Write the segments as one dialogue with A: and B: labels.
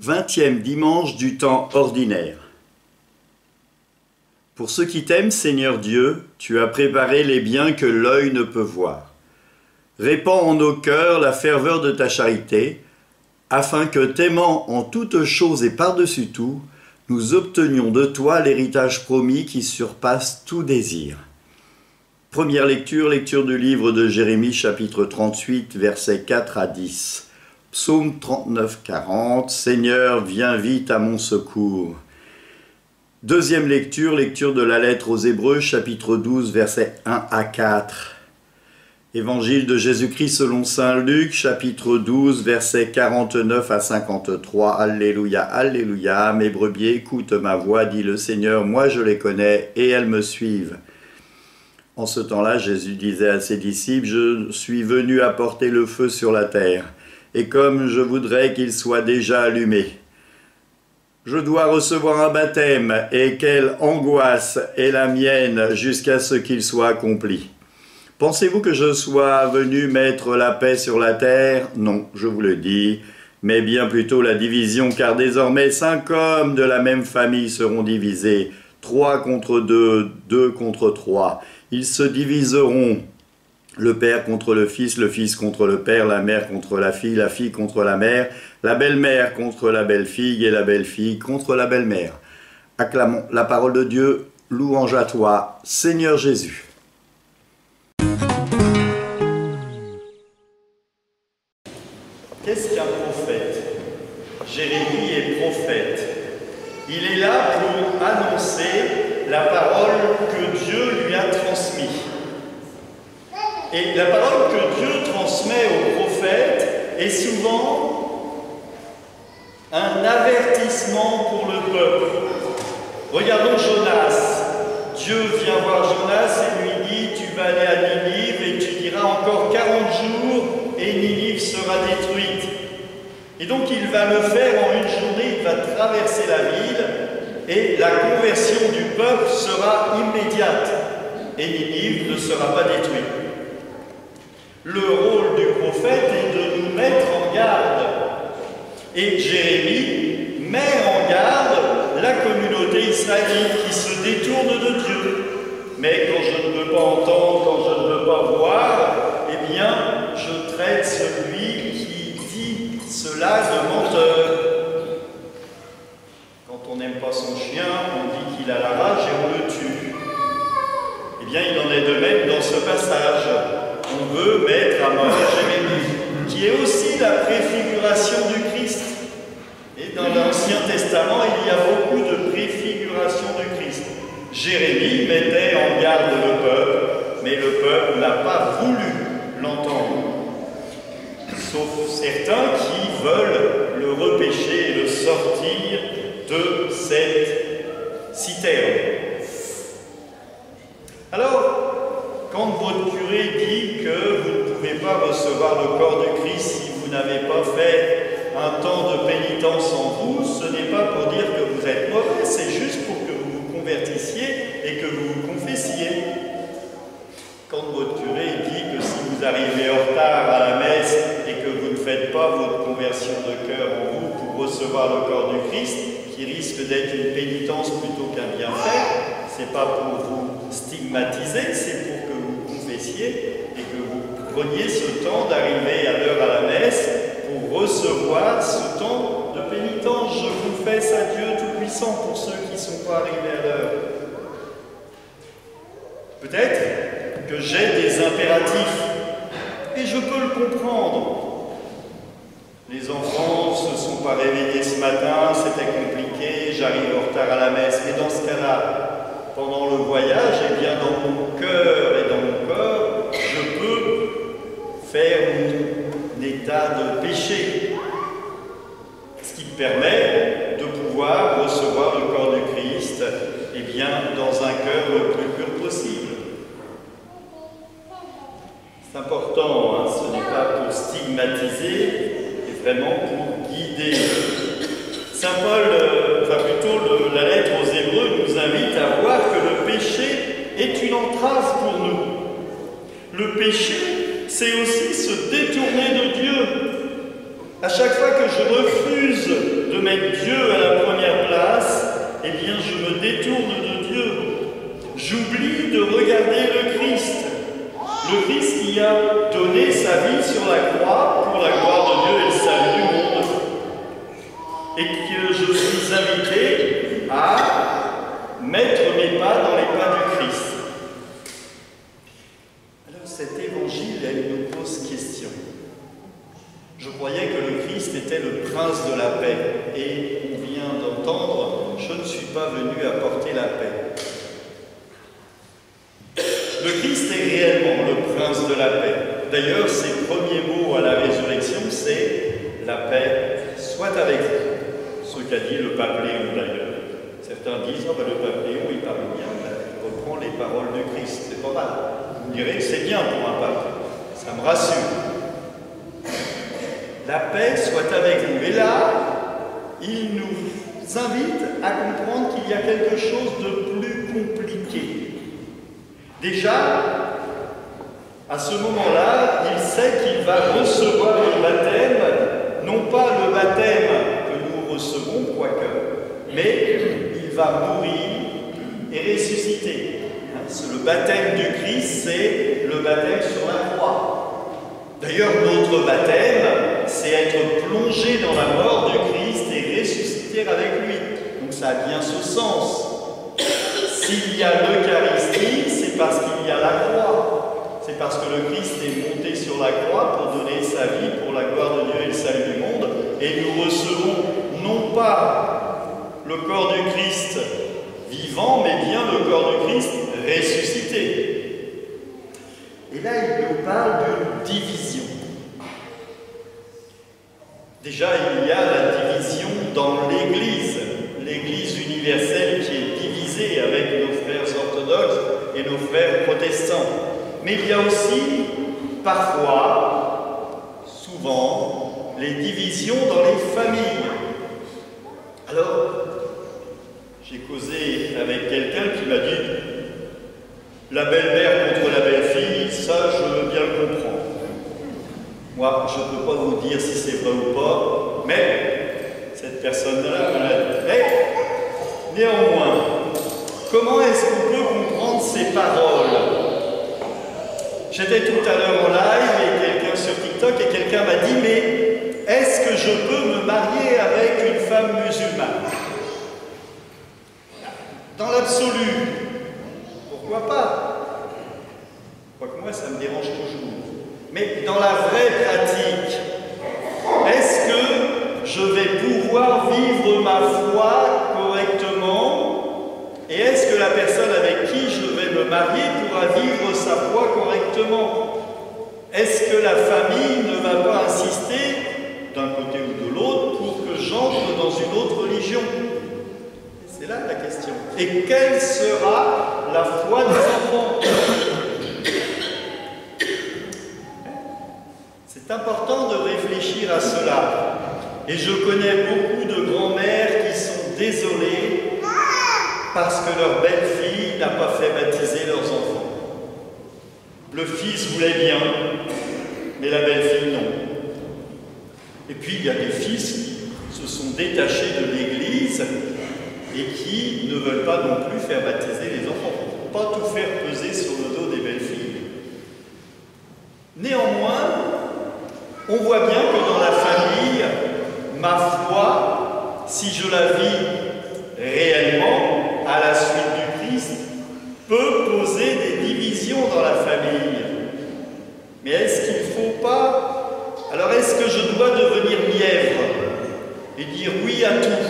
A: 20e dimanche du temps ordinaire. Pour ceux qui t'aiment, Seigneur Dieu, tu as préparé les biens que l'œil ne peut voir. Répands en nos cœurs la ferveur de ta charité, afin que, t'aimant en toutes choses et par-dessus tout, nous obtenions de toi l'héritage promis qui surpasse tout désir. Première lecture, lecture du livre de Jérémie, chapitre 38, versets 4 à 10. Psaume 39, 40, Seigneur, viens vite à mon secours. Deuxième lecture, lecture de la lettre aux Hébreux, chapitre 12, versets 1 à 4. Évangile de Jésus-Christ selon saint Luc, chapitre 12, versets 49 à 53. Alléluia, alléluia, mes brebis écoutent ma voix, dit le Seigneur, moi je les connais et elles me suivent. En ce temps-là, Jésus disait à ses disciples, je suis venu apporter le feu sur la terre. Et comme je voudrais qu'il soit déjà allumé. Je dois recevoir un baptême, et quelle angoisse est la mienne jusqu'à ce qu'il soit accompli. Pensez-vous que je sois venu mettre la paix sur la terre? Non, je vous le dis, mais bien plutôt la division, car désormais 5 hommes de la même famille seront divisés, 3 contre 2, 2 contre 3. Ils se diviseront. Le père contre le fils contre le père, la mère contre la fille contre la mère, la belle-mère contre la belle-fille et la belle-fille contre la belle-mère. Acclamons la parole de Dieu, louange à toi, Seigneur Jésus. Qu'est-ce qu'un prophète? Jérémie est prophète. Il est là pour annoncer la parole que Dieu lui a transmise. Et la parole que Dieu transmet aux prophètes est souvent un avertissement pour le peuple. Regardons Jonas. Dieu vient voir Jonas et lui dit, tu vas aller à Ninive et tu diras encore 40 jours et Ninive sera détruite. Et donc il va le faire en une journée, il va traverser la ville et la conversion du peuple sera immédiate. Et Ninive ne sera pas détruite. Le rôle du prophète est de nous mettre en garde. Et Jérémie met en garde la communauté israélite qui se détourne de Dieu. Mais quand je ne veux pas entendre, quand je ne veux pas voir, eh bien, je traite celui qui dit cela de menteur. Quand on n'aime pas son chien, on dit qu'il a la rage et on le tue. Eh bien, il en est de même dans ce passage. On veut mettre à mort Jérémie, qui est aussi la préfiguration du Christ. Et dans l'Ancien Testament, il y a beaucoup de préfiguration du Christ. Jérémie mettait en garde le peuple, mais le peuple n'a pas voulu l'entendre. Sauf certains qui veulent le repêcher et le sortir de cette citerne. Alors, quand votre curé dit que vous ne pouvez pas recevoir le corps de Christ si vous n'avez pas fait un temps de pénitence en vous, ce n'est pas pour dire que vous êtes mauvais, c'est juste pour que vous vous convertissiez et que vous vous confessiez. Quand votre curé dit que si vous arrivez en retard à la messe et que vous ne faites pas votre conversion de cœur en vous pour recevoir le corps du Christ, qui risque d'être une pénitence plutôt qu'un bienfait, c'est pas pour vous stigmatiser, c'est pour que vous confessiez et que vous preniez ce temps d'arriver à l'heure à la messe pour recevoir ce temps de pénitence. Je confesse à Dieu Tout-Puissant pour ceux qui ne sont pas arrivés à l'heure. Peut-être que j'ai des impératifs et je peux le comprendre. Les enfants ne se sont pas réveillés ce matin, c'était compliqué, j'arrive en retard à la messe. Mais dans ce cas-là, pendant le voyage, eh bien, dans mon cœur et dans mon corps, je peux faire mon état de péché. Ce qui me permet de pouvoir recevoir le corps du Christ, eh bien, dans un cœur le plus pur possible. C'est important, hein, ce n'est pas pour stigmatiser, mais vraiment pour guider. Saint Paul, plutôt la lettre aux Hébreux nous invite à voir que le péché est une entrave pour nous. Le péché, c'est aussi se détourner de Dieu. À chaque fois que je refuse de mettre Dieu à la première place, eh bien je me détourne de Dieu. J'oublie de regarder le Christ. Le Christ qui a donné sa vie sur la croix pour la gloire de Dieu et le salut du monde. Et que je suis invité à mettre mes pas dans les pas du Christ. Alors cet évangile, elle nous pose question. Je croyais que le Christ était le prince de la paix. Et on vient d'entendre, je ne suis pas venu apporter la paix. Le Christ est réellement le prince de la paix. D'ailleurs, ses premiers mots à la résurrection, c'est « la paix soit avec vous ». Ce qu'a dit le pape Léon d'ailleurs. Certains disent « oh, ben, le pape Léon, il parle bien, il reprend les paroles du Christ, c'est pas mal ». Vous me direz que c'est bien pour un pape, ça me rassure. La paix soit avec vous. Et là, il nous invite à comprendre qu'il y a quelque chose de plus compliqué. Déjà, à ce moment-là, il sait qu'il va recevoir le baptême, non pas le baptême que nous recevons, quoique, mais il va mourir et ressusciter. Le baptême du Christ, c'est le baptême sur la croix. D'ailleurs, notre baptême, c'est être plongé dans la mort du Christ et ressusciter avec lui. Donc ça a bien ce sens. S'il y a l'Eucharistie, c'est parce qu'il y a la croix. C'est parce que le Christ est monté sur la croix pour donner sa vie pour la gloire de Dieu et le salut du monde. Et nous recevons non pas le corps du Christ vivant, mais bien le corps du Christ ressuscité. Et là, il nous parle d'une division. Déjà, il y a la division dans l'Église, l'Église universelle qui est divisée avec nos frères orthodoxes et nos frères protestants. Mais il y a aussi, parfois, souvent, les divisions dans les familles. Alors, j'ai causé avec quelqu'un qui m'a dit « la belle-mère contre la belle-fille, ça je veux bien le comprendre ». Moi, je ne peux pas vous dire si c'est vrai ou pas, mais cette personne-là me l'a dit. Mais néanmoins, comment est-ce qu'on peut comprendre ces paroles? J'étais tout à l'heure en live et quelqu'un sur TikTok et quelqu'un m'a dit « mais est-ce que je peux me marier avec une femme musulmane ?» Dans l'absolu, pourquoi pas? Quoique moi, ça me dérange toujours. Mais dans la vraie pratique, est-ce que je vais pouvoir vivre ma foi correctement? Et est-ce que la personne avec qui je vais me marier pourra vivre sa foi correctement? Est-ce que la famille ne va pas insister, d'un côté ou de l'autre, pour que j'entre dans une autre religion? C'est là la question. Et quelle sera la foi des enfants? C'est important de réfléchir à cela. Et je connais beaucoup de grands-mères qui sont désolées parce que leur belle-fille n'a pas fait baptiser leurs enfants. Le fils voulait bien, mais la belle-fille non. Et puis il y a des fils qui se sont détachés de l'Église et qui ne veulent pas non plus faire baptiser les enfants. Il ne faut pas tout faire peser sur le dos des belles-filles. Néanmoins, on voit bien que dans la famille, ma foi, si je la vis réellement à la suite du Christ, peut poser des divisions dans la famille. Mais est-ce qu'il ne faut pas... Alors est-ce que je dois devenir mièvre et dire oui à tout?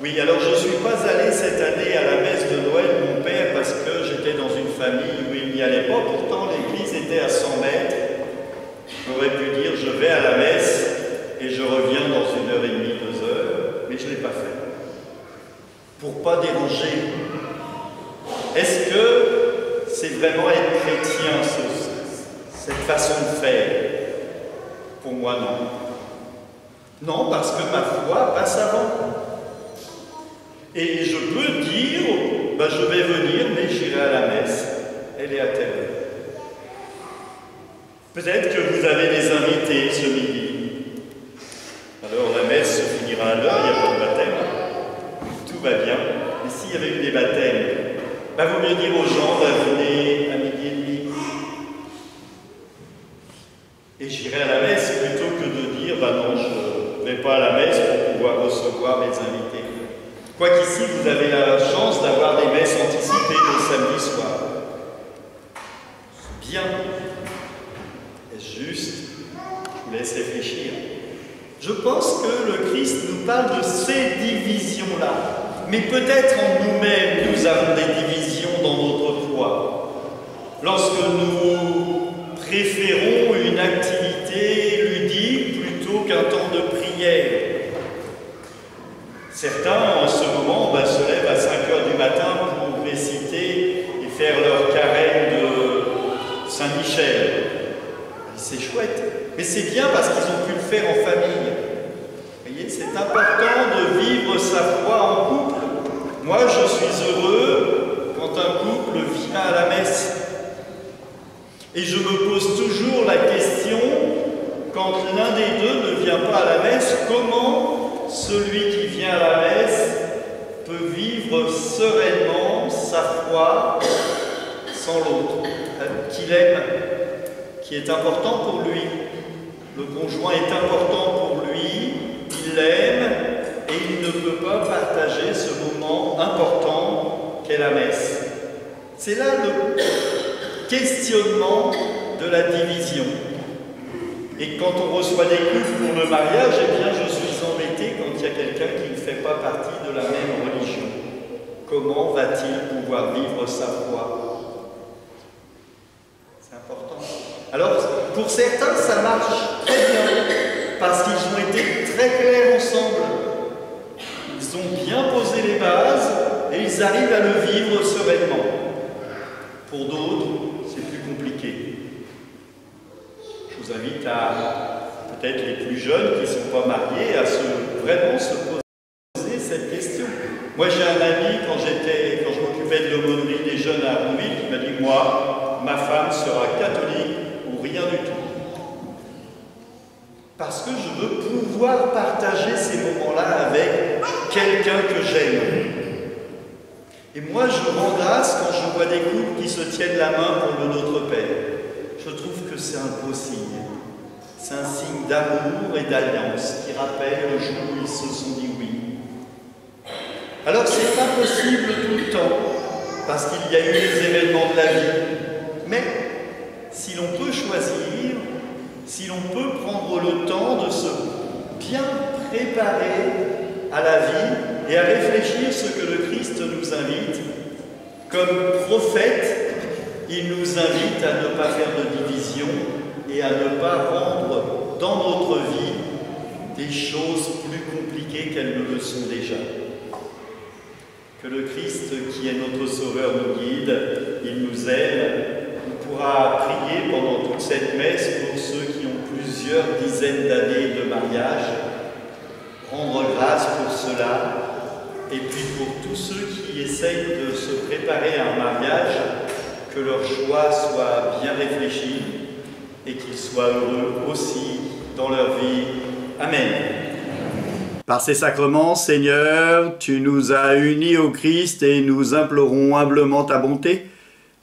A: Oui, alors je ne suis pas allé cette année à la messe de Noël de mon père parce que j'étais dans une famille où il n'y allait pas. Pourtant, l'église était à 100 mètres. J'aurais pu dire je vais à la messe et je reviens dans 1h30, 2h, mais je ne l'ai pas fait. Pour pas déranger. Est-ce que c'est vraiment être chrétien, cette façon de faire? Pour moi, non. Non, parce que ma foi passe avant. Et je peux dire, ben, je vais venir, mais j'irai à la messe. Elle est à telle heure. Peut-être que vous avez des invités ce midi. Alors la messe se Mais s'il y avait eu des baptêmes, vaut mieux dire aux gens, venez à midi et demi. Et j'irai à la messe plutôt que de dire, non, je ne vais pas à la messe pour pouvoir recevoir mes invités. Quoiqu'ici, vous avez la chance d'avoir des messes anticipées le samedi soir. C'est bien. Est-ce juste? Je vous laisse réfléchir. Je pense que le Christ nous parle de ces divisions-là. Mais peut-être en nous-mêmes, nous avons des divisions dans notre foi. Lorsque nous préférons une activité ludique plutôt qu'un temps de prière. Certains, en ce moment, se lèvent à 5 h du matin pour réciter et faire leur carême de Saint-Michel. C'est chouette, mais c'est bien parce qu'ils ont pu le faire en famille. Vous voyez, c'est important de vivre sa foi en couple. Moi, je suis heureux quand un couple vient à la messe. Et je me pose toujours la question, quand l'un des deux ne vient pas à la messe, comment celui qui vient à la messe peut vivre sereinement sa foi sans l'autre, qu'il aime, qui est important pour lui. Le conjoint est important pour lui, il l'aime et il ne peut pas partager ce moment important qu'est la messe. C'est là le questionnement de la division. Et quand on reçoit des couples pour le mariage, je suis embêté quand il y a quelqu'un qui ne fait pas partie de la même religion. Comment va-t-il pouvoir vivre sa foi? C'est important. Alors, pour certains, ça marche très bien, parce qu'ils ont été très clairs ensemble. Ils ont bien posé les bases et ils arrivent à le vivre sereinement. Pour d'autres, c'est plus compliqué. Je vous invite à, peut-être les plus jeunes qui ne sont pas mariés, à vraiment se poser cette question. Moi, j'ai un ami, quand je m'occupais de l'aumônerie des jeunes à Arnouville, qui m'a dit, moi, ma femme sera catholique ou rien du tout. Parce que je veux pouvoir partager ces moments-là avec quelqu'un que j'aime. Et moi, je rends grâce quand je vois des couples qui se tiennent la main pour le Notre Père. Je trouve que c'est un beau signe. C'est un signe d'amour et d'alliance qui rappelle le jour où ils se sont dit oui. Alors, ce n'est pas possible tout le temps, parce qu'il y a eu les événements de la vie. Mais, si l'on peut choisir, si l'on peut prendre le temps de se bien préparer à la vie et à réfléchir ce que le Christ nous invite, comme prophète, il nous invite à ne pas faire de division et à ne pas rendre dans notre vie des choses plus compliquées qu'elles ne le sont déjà. Que le Christ, qui est notre Sauveur, nous guide, il nous aime. On pourra prier pendant toute cette messe pour ceux qui ont plusieurs dizaines d'années de mariage, rendre grâce pour cela, et puis pour tous ceux qui essayent de se préparer à un mariage, que leur choix soit bien réfléchi et qu'ils soient heureux aussi dans leur vie. Amen. Par ces sacrements, Seigneur, tu nous as unis au Christ et nous implorons humblement ta bonté.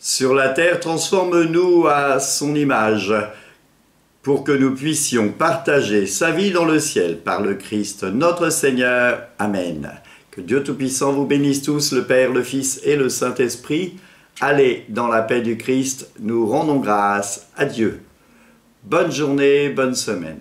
A: Sur la terre, transforme-nous à son image, pour que nous puissions partager sa vie dans le ciel par le Christ notre Seigneur. Amen. Que Dieu Tout-Puissant vous bénisse tous, le Père, le Fils et le Saint-Esprit. Allez dans la paix du Christ, nous rendons grâce à Dieu. Bonne journée, bonne semaine.